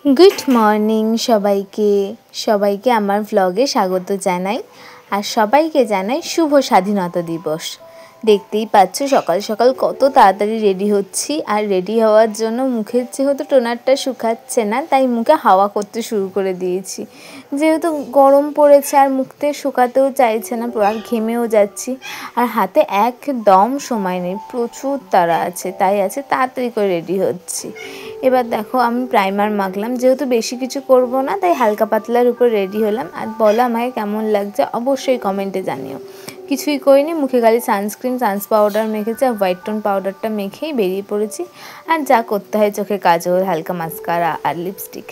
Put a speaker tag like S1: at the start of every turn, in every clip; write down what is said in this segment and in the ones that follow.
S1: Good morning सबाइके आमार व्लगे स्वागत जानाई और सबाइके जानाई शुभ स्वाधीनता दिवस। देखतेई पाচ্ছ सकाल सकाल कत ताड़ाताड़ी रेडी होच्छी और रेडी हওয়ার জন্য मुखेर जेहेतु टोनारटा शुकाচ্ছে ना ताई मुखे हावा करते शुरू करे दिएছি। जेहेतु गरम पड़ेছে और मुख থেকে শুকাতেও চাইছে না, পুরো ঘেমেও যাচ্ছি আর হাতে একদম সময় নেই, প্রচুর তাড়া আছে, তাই আছে তাড়াতাড়ি করে রেডি হচ্ছি। এবার দেখো আমি প্রাইমার মাখলাম, যেহেতু বেশি কিছু করব না তাই হালকা পাতলার উপর রেডি হলাম। আর বলো আমাকে কেমন লাগছে অবশ্যই কমেন্টে জানিও। কিছুই করিনি, মুখে খালি সানস্ক্রিন সানস পাউডার মেখেছি আর হোয়াইট টোন পাউডারটা মেখেই বেরিয়ে পড়েছি। আর যা করতে হয় চোখে কাজল, হালকা মাস্কারা আর লিপস্টিক।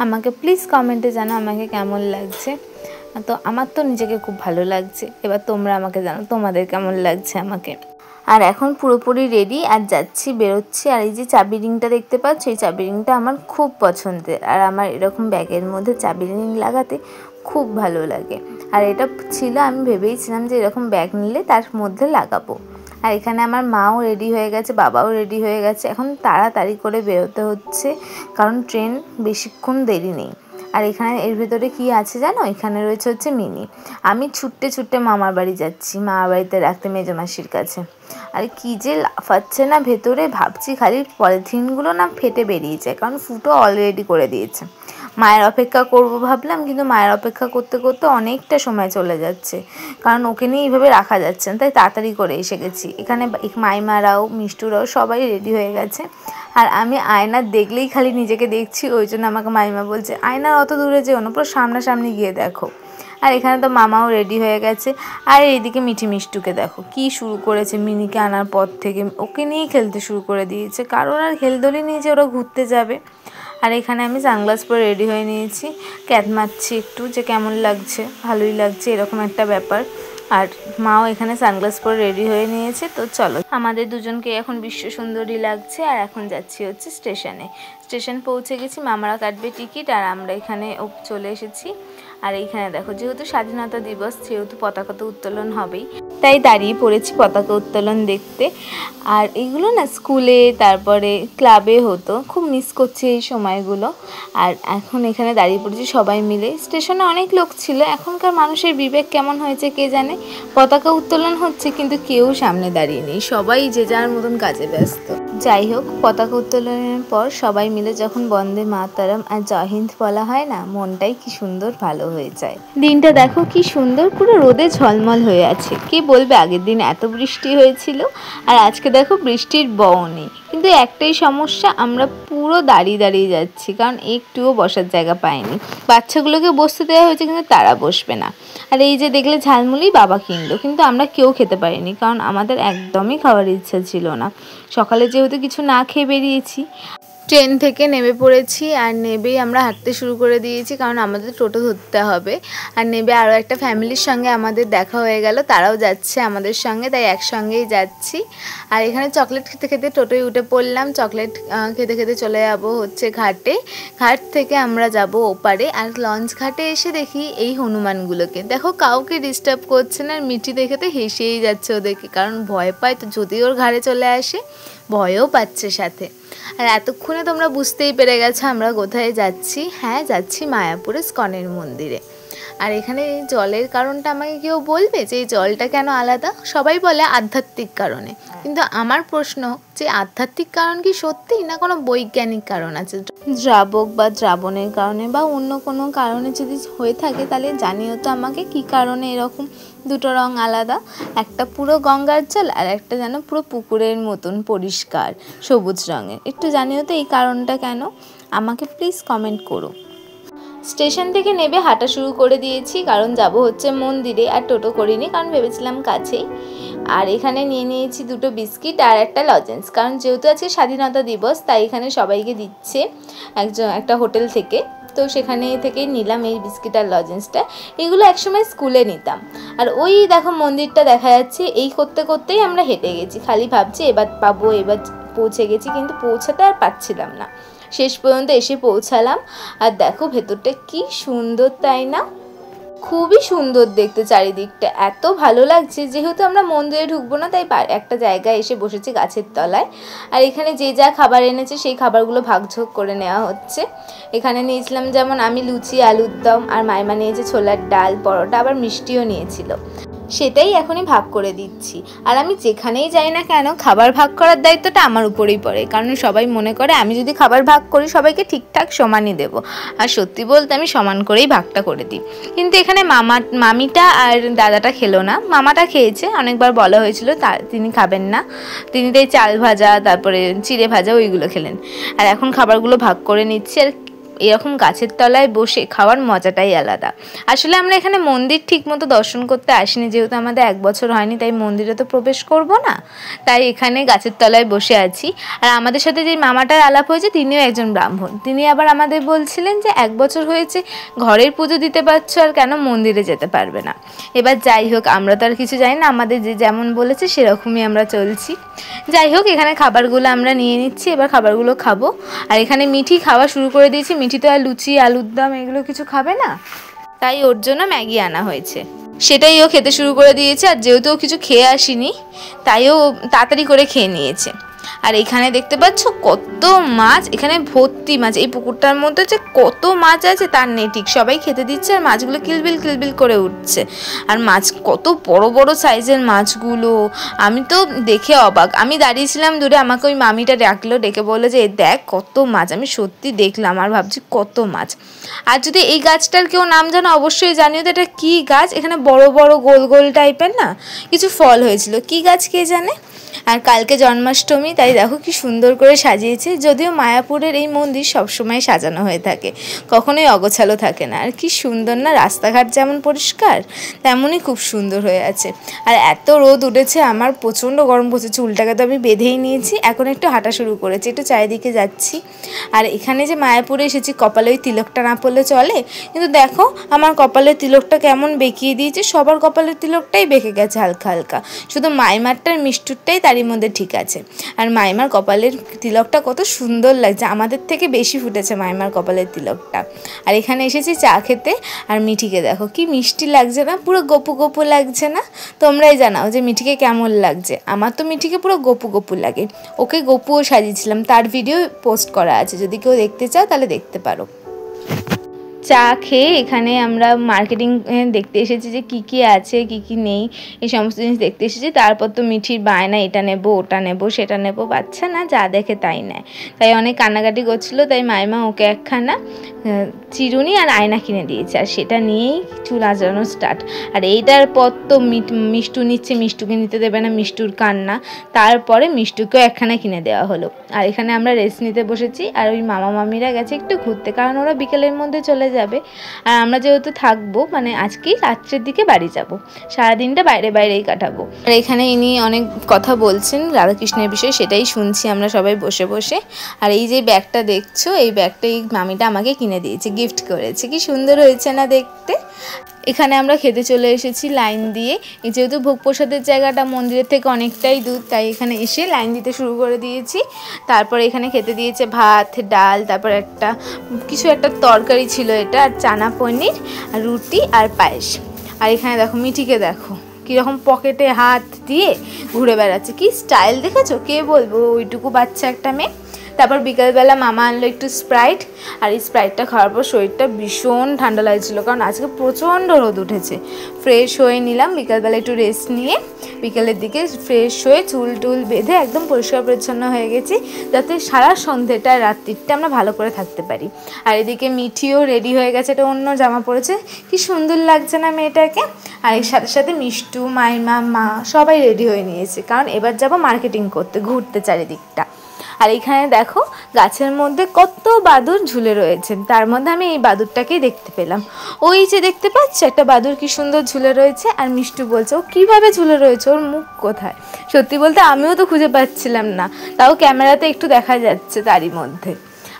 S1: আমাকে প্লিজ কমেন্টে জানাও আমাকে কেমন লাগছে। তো আমার তো নিজেকে খুব ভালো লাগছে, এবার তোমরা আমাকে জানাও তোমাদের কেমন লাগছে আমাকে। আর এখন পুরোপুরি রেডি আর যাচ্ছি, বেরোচ্ছি। আর এই যে চাবি রিংটা দেখতে পাচ্ছ, এই চাবি রিংটা আমার খুব পছন্দের আর আমার এরকম ব্যাগের মধ্যে চাবি রিং লাগাতে খুব ভালো লাগে। আর এটা ছিল, আমি ভেবেইছিলাম যে এরকম ব্যাগ নিলে তার মধ্যে লাগাবো। আর এখানে আমার মাও রেডি হয়ে গেছে, বাবাও রেডি হয়ে গেছে। এখন তাড়াতাড়ি করে বেরোতে হচ্ছে কারণ ট্রেন বেশিক্ষণ দেরি নেই। আর এখানে এর ভেতরে কি আছে জানো, এখানে রয়েছে হচ্ছে মিনি। আমি ছুটতে ছুটতে মামার বাড়ি যাচ্ছি, মামার বাড়িতে রাখতে মেজমাসির কাছে। আর কি যে লাফাচ্ছে না ভেতরে, ভাবছি খালি পলিথিনগুলো না ফেটে বেরিয়ে যায়, কারণ ফুটো অলরেডি করে দিয়েছে। মায়ের অপেক্ষা করব ভাবলাম, কিন্তু মায়ের অপেক্ষা করতে করতে অনেকটা সময় চলে যাচ্ছে, কারণ ওকে নিয়ে এইভাবে রাখা যাচ্ছে না, তাই তাড়াতাড়ি করে এসে গেছি। এখানে মাইমারাও মিষ্টুরাও সবাই রেডি হয়ে গেছে। আর আমি আয়নার দেখলেই খালি নিজেকে দেখছি, ওই জন্য আমাকে মাইমা বলছে আয়নার অত দূরে যেও না, পুরো সামনাসামনি গিয়ে দেখো। আর এখানে তো মামাও রেডি হয়ে গেছে। আর এইদিকে মিঠি মিষ্টুকে দেখো কি শুরু করেছে, মিনিকে আনার পর থেকে ওকে নিয়েই খেলতে শুরু করে দিয়েছে, কারণ আর হেলদোলি নিয়ে যে ওরা ঘুরতে যাবে। আর এখানে আমি সানগ্লাস পরে রেডি হয়ে নিয়েছি, ক্যাট মারছি একটু যে কেমন লাগছে, ভালোই লাগছে এরকম একটা ব্যাপার। আর মাও এখানে সানগ্লাস পরে রেডি হয়ে নিয়েছে। তো চলো, আমাদের দুজনকে এখন বিশ্ব সুন্দরী লাগছে। আর এখন যাচ্ছি হচ্ছে স্টেশন পৌঁছে গেছি, মামারা কাটবে টিকিট আর আমরা এখানে চলে এসেছি। আর এইখানে দেখো যেহেতু স্বাধীনতা দিবস, সেহেতু পতাকা তো উত্তোলন হবেই, তাই দাঁড়িয়ে পড়েছি পতাকা উত্তোলন দেখতে। আর এইগুলো না স্কুলে তারপরে ক্লাবে হতো, খুব মিস করছি এই সময়গুলো। আর এখন এখানে দাঁড়িয়ে পড়েছি সবাই মিলে। স্টেশনে অনেক লোক ছিল, এখনকার মানুষের বিবেক কেমন হয়েছে কে জানে। পতাকা উত্তোলন হচ্ছে কিন্তু কেউ সামনে দাঁড়িয়ে নেই, সবাই যে যার মতন কাজে ব্যস্ত। যাই হোক, পতাকা উত্তোলনের পর সবাই মিলে যখন বন্দে মাতরম আর জয় হিন্দ বলা হয় না, মনটাই কি সুন্দর ভালো হয়ে যায়। দিনটা দেখো কি সুন্দর, পুরো রোদে ঝলমল হয়ে আছে। কে বলবে আগের দিন এত বৃষ্টি হয়েছিল, আর আজকে দেখো বৃষ্টির বও নেই। কিন্তু একটাই সমস্যা, আমরা পুরো দাঁড়িয়ে দাঁড়িয়ে যাচ্ছি, কারণ একটুও বসার জায়গা পাইনি। বাচ্চাগুলোকে বসতে দেওয়া হয়েছে কিন্তু তারা বসবে না। আর এই যে দেখলে ঝালমুড়ি বাবা কিনলো, কিন্তু আমরা কেউ খেতে পারিনি, কারণ আমাদের একদমই খাওয়ার ইচ্ছা ছিল না। সকালে যেহেতু কিছু না খেয়ে বেরিয়েছি, ট্রেন থেকে নেমে পড়েছি। আর নেবেই আমরা হাঁটতে শুরু করে দিয়েছি, কারণ আমাদের টোটো ধরতে হবে। আর নেবে আরও একটা ফ্যামিলির সঙ্গে আমাদের দেখা হয়ে গেল, তারাও যাচ্ছে আমাদের সঙ্গে, তাই একসঙ্গেই যাচ্ছি। আর এখানে চকলেট খেতে খেতে টোটোয় উঠে পড়লাম, চকলেট খেতে খেতে চলে যাব হচ্ছে ঘাটে। ঘাট থেকে আমরা যাব ওপারে। আর লঞ্চ ঘাটে এসে দেখি এই হনুমানগুলোকে দেখো, কাউকে ডিস্টার্ব করছে না। আর মিঠি দেখে তো হেসেই যাচ্ছে ওদেরকে, কারণ ভয় পায় তো, যদি ওর ঘাড়ে চলে আসে ভয়ও পাচ্ছে সাথে। আর এতক্ষণে তোমরা বুঝতেই পেরে গেছো আমরা কোথায় যাচ্ছি। হ্যাঁ, যাচ্ছি মায়াপুরে ইসকনের মন্দিরে। আর এখানে জলের কারণটা আমাকে কেউ বলবে যে এই জলটা কেন আলাদা। সবাই বলে আধ্যাত্মিক কারণে, কিন্তু আমার প্রশ্ন যে আধ্যাত্মিক কারণ কি সত্যি, না কোনো বৈজ্ঞানিক কারণ আছে? দ্রাবক বা দ্রাবণের কারণে বা অন্য কোনো কারণে যদি হয়ে থাকে, তাহলে জানিও তো আমাকে কি কারণে এরকম দুটো রং আলাদা। একটা পুরো গঙ্গার জল আর একটা যেন পুরো পুকুরের মতন পরিষ্কার সবুজ রঙের। একটু জানিও তো এই কারণটা কেন, আমাকে প্লিজ কমেন্ট করো। স্টেশন থেকে নেবে হাঁটা শুরু করে দিয়েছি, কারণ যাব হচ্ছে মন্দিরে। আর টোটো করিনি, কারণ ভেবেছিলাম কাছেই। আর এখানে নিয়ে নিয়েছি দুটো বিস্কিট আর একটা লজেন্স, কারণ যেহেতু আজকে স্বাধীনতা দিবস, তাই এখানে সবাইকে দিচ্ছে একটা হোটেল থেকে। তো সেখানে থেকেই নিলাম এই বিস্কিট আর লজেন্সটা। এগুলো একসময় স্কুলে নিতাম। আর ওই দেখো মন্দিরটা দেখা যাচ্ছে, এই করতে করতেই আমরা হেঁটে গেছি। খালি ভাবছি এবার পাবো, এবার পৌঁছে গেছি, কিন্তু পৌঁছাতে আর পারছিলাম না। শেষ পর্যন্ত এসে পৌঁছালাম। আর দেখো ভেতরটা কি সুন্দর, তাই না? খুবই সুন্দর দেখতে চারিদিকটা, এত ভালো লাগছে। যেহেতু আমরা মন্দিরে ঢুকবো না, তাই একটা জায়গায় এসে বসেছি গাছের তলায়। আর এখানে যে যা খাবার এনেছে সেই খাবারগুলো ভাগযোগ করে নেওয়া হচ্ছে। এখানে নিয়েছিলাম যেমন আমি লুচি, আলুর দম, আর মাইমা নিয়েছে ছোলার ডাল, পরোটা, আবার মিষ্টিও নিয়েছিল। সেটাই এখনই ভাগ করে দিচ্ছি। আর আমি যেখানেই যাই না কেন, খাবার ভাগ করার দায়িত্বটা আমার উপরেই পড়ে, কারণ সবাই মনে করে আমি যদি খাবার ভাগ করি সবাইকে ঠিকঠাক সমানই দেবো। আর সত্যি বলতে আমি সমান করেই ভাগটা করে দিই। কিন্তু এখানে মামিটা আর দাদাটা খেলো না, মামাটা খেয়েছে। অনেকবার বলা হয়েছিল তিনি খাবেন না, তিনি তাই চাল ভাজা, তারপরে চিড়ে ভাজা ওইগুলো খেলেন। আর এখন খাবারগুলো ভাগ করে নিচ্ছি। আর এরকম গাছের তলায় বসে খাওয়ার মজাটাই আলাদা। আসলে আমরা এখানে মন্দির ঠিক মতো দর্শন করতে আসিনি, যেহেতু আমাদের 1 বছর হয়নি, তাই মন্দিরে তো প্রবেশ করব না, তাই এখানে গাছের তলায় বসে আছি। আর আমাদের সাথে যে মামাটার আলাপ হয়েছে তিনিও একজন ব্রাহ্মণ। তিনি আবার আমাদের বলছিলেন যে 1 বছর হয়েছে, ঘরের পুজো দিতে পারছো, আর কেন মন্দিরে যেতে পারবে না। এবার যাই হোক, আমরা তো আর কিছু জানি না, আমাদের যে যেমন বলেছে সেরকমই আমরা চলছি। যাই হোক, এখানে খাবারগুলো আমরা নিয়ে নিচ্ছি, এবার খাবারগুলো খাবো। আর এখানে মিঠি খাওয়া শুরু করে দিয়েছি। মিঠি তো আর লুচি, আলুর দম এগুলো কিছু খাবে না, তাই ওর জন্য ম্যাগি আনা হয়েছে, সেটাই ও খেতে শুরু করে দিয়েছে। আর যেহেতু ও কিছু খেয়ে আসেনি, তাই ও তাড়াতাড়ি করে খেয়ে নিয়েছে। আর এখানে দেখতে পাচ্ছ কত মাছ, এখানে ভর্তি মাছ। এই পুকুরটার মধ্যে যে কত মাছ আছে তার নেই ঠিক। সবাই খেতে দিচ্ছে আর মাছগুলো কিলবিল কিলবিল করে উঠছে। আর মাছ কত বড় বড় সাইজের মাছগুলো, আমি তো দেখে অবাক। আমি দাঁড়িয়েছিলাম দূরে, আমাকে ওই মামিটা ডাকলো, ডেকে বললো যে দেখ কত মাছ। আমি সত্যি দেখলাম আর ভাবছি কত মাছ। আর যদি এই গাছটার কেউ নাম জানো অবশ্যই জানিও তো এটা কী গাছ। এখানে বড় বড় গোল গোল টাইপের না কিছু ফল হয়েছিল, কী গাছ কে জানে। আর কালকে জন্মাষ্টমী, তাই দেখো কি সুন্দর করে সাজিয়েছে। যদিও মায়াপুরের এই মন্দির সবসময় সাজানো হয়ে থাকে, কখনোই অগোছালো থাকে না। আর কি সুন্দর না, রাস্তাঘাট যেমন পরিষ্কার তেমনই খুব সুন্দর হয়ে আছে। আর এত রোদ উঠেছে, আমার প্রচণ্ড গরম পড়ছে। চুলটাকে তো আমি বেঁধেই নিয়েছি, এখন একটু হাঁটা শুরু করেছি, একটু চারিদিকে যাচ্ছি। আর এখানে যে মায়াপুরে এসেছি, কপালে ওই তিলকটা না পড়লে চলে, কিন্তু দেখো আমার কপালের তিলকটা কেমন বেঁকিয়ে দিয়েছে। সবার কপালের তিলকটাই বেঁকে গেছে হালকা হালকা, শুধু মাইমারটার মিষ্টুরটাই তারই মধ্যে ঠিক আছে। আর মাইমার কপালের তিলকটা কত সুন্দর লাগছে, আমাদের থেকে বেশি ফুটেছে মাইমার কপালের তিলকটা। আর এখানে এসেছি চা খেতে। আর মিঠিকে দেখো কি মিষ্টি লাগছে না, পুরো গপু গপু লাগছে না? তোমরাই জানাও যে মিঠিকে কেমন লাগছে। আমার তো মিঠিকে পুরো গপু গপু লাগে। ওকে গপুও সাজিয়েছিলাম, তার ভিডিও পোস্ট করা আছে, যদি কেউ দেখতে চাও তাহলে দেখতে পারো। চা খেয়ে এখানে আমরা মার্কেটিং দেখতে এসেছি যে কী কী আছে কী কী নেই, এই সমস্ত জিনিস দেখতে এসেছি। তারপর তো মিঠির বায়না, এটা নেব ওটা নেব সেটা নেব, বাচ্চা না যা দেখে তাই নেয়, তাই অনেক কান্নাকাটি করছিলো। তাই মাইমা ওকে একখানা চিরুনি আর আয়না কিনে দিয়েছে, আর সেটা নিয়েই চুল আঁচড়ানো স্টার্ট। আর এইটার পর তো মিষ্টু নিচ্ছে, মিষ্টুকে নিতে দেবে না, মিষ্টুর কান্না। তারপরে মিষ্টুকেও একখানা কিনে দেওয়া হলো। আর এখানে আমরা রেস্ট নিতে বসেছি। আর ওই মামা মামিরা গেছে একটু ঘুরতে, কারণ ওরা বিকেলের মধ্যে চলে যাবে। আর আমরা যেহেতু থাকবো, মানে আজকেই রাত্রের দিকে বাড়ি যাব, সারাদিনটা বাইরে বাইরেই কাটাবো। আর এখানে ইনি অনেক কথা বলছেন রাধাকৃষ্ণের বিষয়ে, সেটাই শুনছি আমরা সবাই বসে বসে। আর এই যে ব্যাগটা দেখছো, এই ব্যাগটা এই মামিটা আমাকে কিনে দিয়েছে, গিফট করেছে। কি সুন্দর হয়েছে না দেখতে। এখানে আমরা খেতে চলে এসেছি লাইন দিয়ে, যেহেতু ভোগ প্রসাদের জায়গাটা মন্দিরের থেকে অনেকটাই দূর, তাই এখানে এসে লাইন দিতে শুরু করে দিয়েছি। তারপর এখানে খেতে দিয়েছে ভাত, ডাল, তারপর কিছু একটা তরকারি ছিল এটা, আর চানা পনির, আর রুটি আর পায়েস। আর এখানে দেখো মিঠিকে দেখো কীরকম পকেটে হাত দিয়ে ঘুরে বেড়াচ্ছে, কি স্টাইল দেখেছো? কে বলবো, ওইটুকু বাচ্চা একটা মেয়ে। তারপর বিকালবেলা মামা আনলো একটু স্প্রাইট, আর এই স্প্রাইটটা খাওয়ার পর শরীরটা ভীষণ ঠান্ডা লাগছিলো, কারণ আজকে প্রচণ্ড রোদ উঠেছে। ফ্রেশ হয়ে নিলাম, বিকালবেলা একটু রেস্ট নিয়ে বিকেলের দিকে ফ্রেশ হয়ে চুল টুল বেঁধে একদম পরিষ্কার পরিচ্ছন্ন হয়ে গেছি, যাতে সারা সন্ধ্যেটা রাত্রিটা আমরা ভালো করে থাকতে পারি। আর এদিকে মিঠিও রেডি হয়ে গেছে, এটা অন্য জামা পরেছে, কি সুন্দর লাগছে না মেয়েটাকে। আর এর সাথে সাথে মিষ্টু, মাইমা, মা সবাই রেডি হয়ে নিয়েছে, কারণ এবার যাব মার্কেটিং করতে, ঘুরতে চারিদিকটা। আর এখানে দেখো গাছের মধ্যে কত বাদুর ঝুলে রয়েছে, তার মধ্যে আমি এই বাদুরটাকেই দেখতে পেলাম। ওই যে দেখতে পাচ্ছ একটা বাদুর কি সুন্দর ঝুলে রয়েছে। আর মিষ্টু বলছে ও কীভাবে ঝুলে রয়েছে, ওর মুখ কোথায়? সত্যি বলতে আমিও তো খুঁজে পাচ্ছিলাম না, তাও ক্যামেরাতে একটু দেখা যাচ্ছে তারই মধ্যে।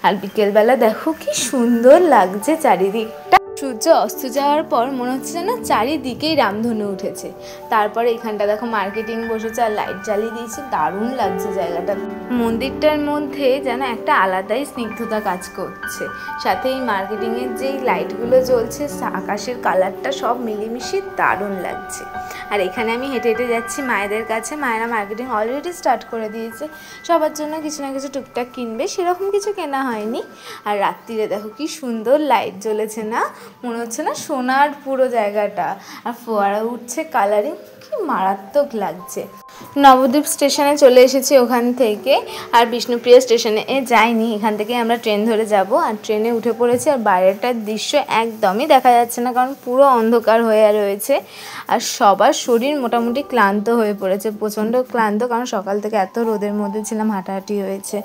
S1: আর বিকেলবেলা দেখো কি সুন্দর লাগছে চারিদিকটা, সূর্য অস্ত যাওয়ার পর মনে হচ্ছে যেন চারিদিকেই রামধনু উঠেছে। তারপরে এখানটা দেখো মার্কেটিং বসেছে আর লাইট জ্বালিয়ে দিয়েছে, দারুণ লাগছে জায়গাটা। মন্দিরটার মধ্যে যেন একটা আলাদাই স্নিগ্ধতা কাজ করছে, সাথে এই মার্কেটিংয়ের যেই লাইটগুলো জ্বলছে, আকাশের কালারটা সব মিলেমিশে দারুণ লাগছে। আর এখানে আমি হেঁটে হেঁটে যাচ্ছি মায়েদের কাছে। মায়েরা মার্কেটিং অলরেডি স্টার্ট করে দিয়েছে, সবার জন্য কিছু না কিছু টুকটাক কিনবে, সেরকম কিছু কেনা হয়নি। আর রাত্রিরে দেখো কি সুন্দর লাইট জ্বলেছে না, মনে হচ্ছে না সোনার পুরো জায়গাটা, আর ফোয়ারা উঠছে, কালারিং কি মারাত্মক লাগছে। নবদ্বীপ স্টেশনে চলে এসেছি ওখান থেকে, আর বিষ্ণুপ্রিয়া স্টেশনে যাইনি, এখান থেকে আমরা ট্রেন ধরে যাব। আর ট্রেনে উঠে পড়েছি, আর বাইরেটার দৃশ্য একদমই দেখা যাচ্ছে না, কারণ পুরো অন্ধকার হয়ে রয়েছে। আর সবার শরীর মোটামুটি ক্লান্ত হয়ে পড়েছে, প্রচণ্ড ক্লান্ত, কারণ সকাল থেকে এত রোদের মধ্যে ছিলাম, হাঁটাহাঁটি হয়েছে,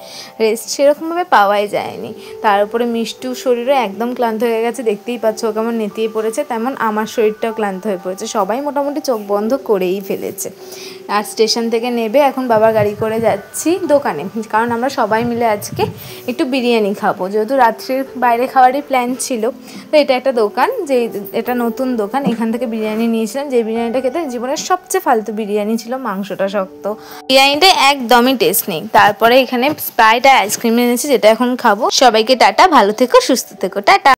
S1: রেস্ট সেরকমভাবে পাওয়াই যায়নি। তার উপরে মিষ্টুর শরীরও একদম ক্লান্ত হয়ে গেছে, দেখতেই পাচ্ছ ও কেমন নেতিয়ে পড়েছে, তেমন আমার শরীরটাও ক্লান্ত হয়ে পড়েছে, সবাই মোটামুটি চোখ বন্ধ করেই ফেলেছে। আর স্টেশন থেকে নেবে এখন বাবার গাড়ি করে যাচ্ছি দোকানে, কারণ আমরা সবাই মিলে আজকে একটু বিরিয়ানি খাবো, যেহেতু রাত্রির বাইরে খাওয়ারই প্ল্যান ছিল। তো এটা একটা দোকান, যে এটা নতুন দোকান, এখান থেকে বিরিয়ানি নিয়েছিলাম, যে বিরিয়ানিটা খেতে জীবনের সবচেয়ে ফালতু বিরিয়ানি ছিল, মাংসটা শক্ত, বিরিয়ানিটা একদমই টেস্ট নেই। তারপরে এখানে স্প্রাইট আর আইসক্রিম এনেছি, যেটা এখন খাবো। সবাইকে টাটা, ভালো থেকো, সুস্থ থেকো, টাটা।